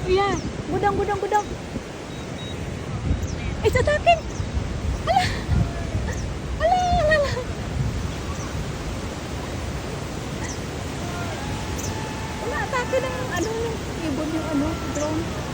Ayan. Gudang, gudang, gudang. Ay, sa akin. Hala. Hala, hala, hala. Wala, atake ng ano, yung ibon yung ano, drone.